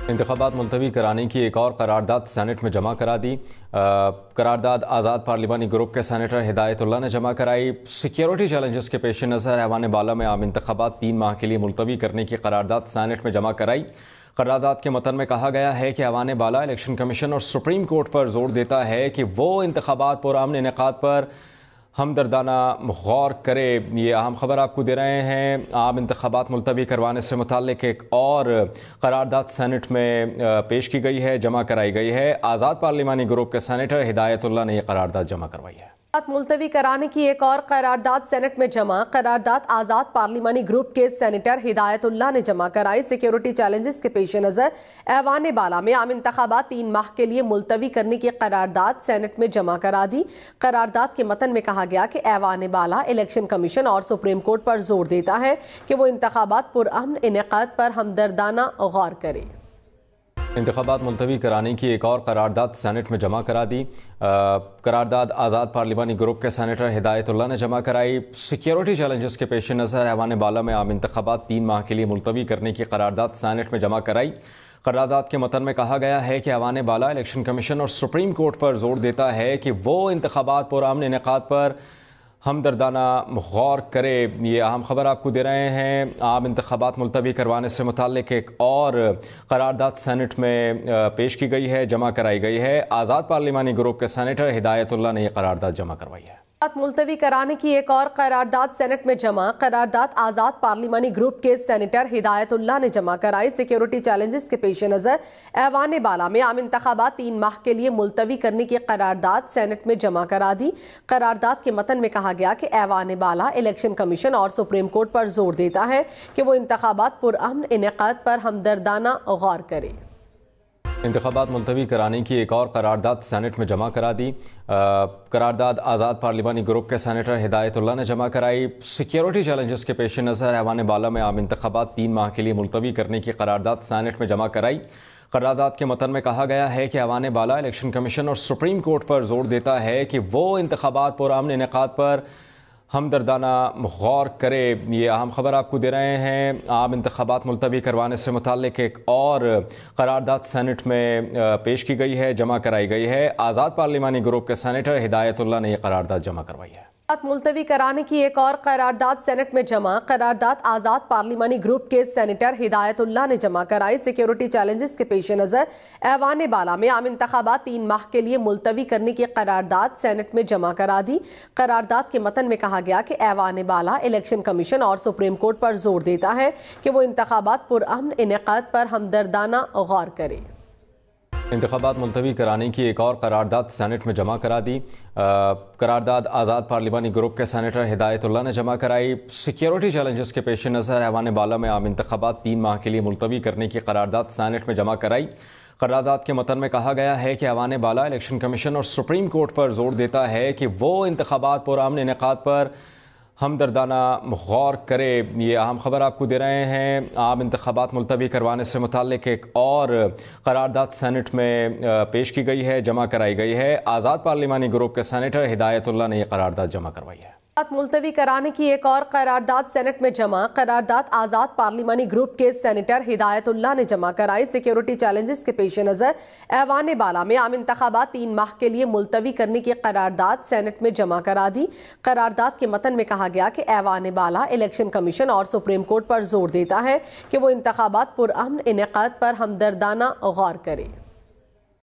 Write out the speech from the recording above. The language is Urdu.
انتخابات ملتوی کرانے کی ایک اور قرارداد سینٹ میں جمع کرا دی۔ قرارداد آزاد پارلیمانی گروپ کے سینیٹر ہدایت اللہ نے جمع کرائی۔ سیکیورٹی چیلنجز کے پیش نظر ایوان بالا میں عام انتخابات 3 ماہ کے لیے ملتوی کرنے کی قرارداد سینٹ میں جمع کرائی۔ قرارداد کے متن میں کہا گیا ہے کہ ایوان بالا الیکشن کمیشن اور سپریم کورٹ پر زور دیتا ہے کہ وہ انتخابات پرامن انعقاد پر ہمدردانہ غور کرے۔ یہ اہم خبر آپ کو دے رہے ہیں۔ عام انتخابات ملتوی کروانے سے متعلق ایک اور قرارداد سینٹ میں پیش کی گئی ہے، جمع کرائی گئی ہے۔ آزاد پارلیمانی گروپ کے سینیٹر ہدایت اللہ نے یہ قرارداد جمع کروائی ہے۔ ملتوی کرانے کی ایک اور قرارداد سینٹ میں جمع۔ قرارداد آزاد پارلیمانی گروپ کے سینیٹر ہدایت اللہ نے جمع کرائی۔ سیکیورٹی چیلنجز کے پیش نظر ایوان بالا میں عام انتخابات 3 ماہ کے لیے ملتوی کرنے کی قرارداد سینٹ میں جمع کرا دی۔ قرارداد کے متن میں کہا گیا کہ ایوان بالا الیکشن کمیشن اور سپریم کورٹ پر زور دیتا ہے کہ وہ انتخابات پرامن انعقاد پر ہمدردانہ غور کرے۔ انتخابات ملتوی کرانے کی ایک اور قرارداد سینٹ میں جمع کرا دی۔ قرارداد آزاد پارلیمانی گروپ کے سینیٹر ہدایت اللہ نے جمع کرائی۔ سیکیورٹی چیلنجز کے پیش نظر ایوان بالا میں عام انتخابات 3 ماہ کے لیے ملتوی کرنے کی قرارداد سینٹ میں جمع کرائی۔ قرارداد کے متن میں کہا گیا ہے کہ ایوان بالا الیکشن کمیشن اور سپریم کورٹ پر زور دیتا ہے کہ وہ انتخابات پرامن انعقاد پر ہمدردانہ غور کرے۔ یہ اہم خبر آپ کو دے رہے ہیں۔ عام انتخابات ملتوی کروانے سے متعلق ایک اور قرارداد سینٹ میں پیش کی گئی ہے، جمع کرائی گئی ہے۔ آزاد پارلیمانی گروپ کے سینیٹر ہدایت اللہ نے یہ قرارداد جمع کروائی ہے۔ ملتوی کرانے کی ایک اور قرارداد سینٹ میں جمع۔ قرارداد آزاد پارلیمانی گروپ کے سینیٹر ہدایت اللہ نے جمع کرائی۔ سیکیورٹی چیلنجز کے پیش نظر ایوان بالا میں عام انتخابات 3 ماہ کے لیے ملتوی کرنے کی قرارداد سینٹ میں جمع کرا دی۔ قرارداد کے متن میں کہا گیا کہ ایوان بالا الیکشن کمیشن اور سپریم کورٹ پر زور دیتا ہے کہ وہ انتخابات پرامن انعقاد پر ہمدردانہ غور کرے۔ انتخابات ملتوی کرانے کی ایک اور قرارداد سینٹ میں جمع کرا دی۔ قرارداد آزاد پارلیمانی گروپ کے سینیٹر ہدایت اللہ نے جمع کرائی۔ سیکیورٹی چیلنجز کے پیش نظر ایوان بالا میں عام انتخابات 3 ماہ کے لیے ملتوی کرنے کی قرارداد سینٹ میں جمع کرائی۔ قرارداد کے متن میں کہا گیا ہے کہ ایوان بالا الیکشن کمیشن اور سپریم کورٹ پر زور دیتا ہے کہ وہ انتخابات پرامن انعقاد پر ہمدردانہ غور کرے۔ یہ اہم خبر آپ کو دے رہے ہیں۔ عام انتخابات ملتوی کروانے سے متعلق ایک اور قرارداد سینٹ میں پیش کی گئی ہے، جمع کرائی گئی ہے۔ آزاد پارلیمانی گروپ کے سینیٹر ہدایت اللہ نے یہ قرارداد جمع کروائی ہے۔ ملتوی کرانے کی ایک اور قرارداد سینٹ میں جمع۔ قرارداد آزاد پارلیمانی گروپ کے سینیٹر ہدایت اللہ نے جمع کرائی۔ سیکیورٹی چیلنجز کے پیش نظر ایوان بالا میں عام انتخابات 3 ماہ کے لیے ملتوی کرنے کی قرارداد سینٹ میں جمع کرا دی۔ قرارداد کے متن میں کہا گیا کہ ایوان بالا الیکشن کمیشن اور سپریم کورٹ پر زور دیتا ہے کہ وہ انتخابات پرامن انعقاد پر ہمدردانہ غور کرے۔ انتخابات ملتوی کرانے کی ایک اور قرارداد سینٹ میں جمع کرا دی۔ قرارداد آزاد پارلیمانی گروپ کے سینیٹر ہدایت اللہ نے جمع کرائی۔ سیکیورٹی چیلنجز کے پیش نظر ایوان بالا میں عام انتخابات 3 ماہ کے لیے ملتوی کرنے کی قرارداد سینٹ میں جمع کرائی۔ قرارداد کے متن میں کہا گیا ہے کہ ایوان بالا الیکشن کمیشن اور سپریم کورٹ پر زور دیتا ہے کہ وہ انتخابات پرامن انعقاد پر ہمدردانہ غور کرے۔ یہ اہم خبر آپ کو دے رہے ہیں۔ عام انتخابات ملتوی کروانے سے متعلق ایک اور قرارداد سینٹ میں پیش کی گئی ہے، جمع کرائی گئی ہے۔ آزاد پارلیمانی گروپ کے سینیٹر ہدایت اللہ نے یہ قرارداد جمع کروائی ہے۔ ملتوی کرانے کی ایک اور قرارداد سینٹ میں جمع۔ قرارداد آزاد پارلیمانی گروپ کے سینیٹر ہدایت اللہ نے جمع کرائی۔ سیکیورٹی چیلنجز کے پیش نظر ایوان بالا میں عام انتخابات 3 ماہ کے لیے ملتوی کرنے کی قرارداد سینٹ میں جمع کرا دی۔ قرارداد کے متن میں کہا گیا کہ ایوان بالا الیکشن کمیشن اور سپریم کورٹ پر زور دیتا ہے کہ وہ انتخابات پرامن انعقاد پر ہمدردانہ غور کرے۔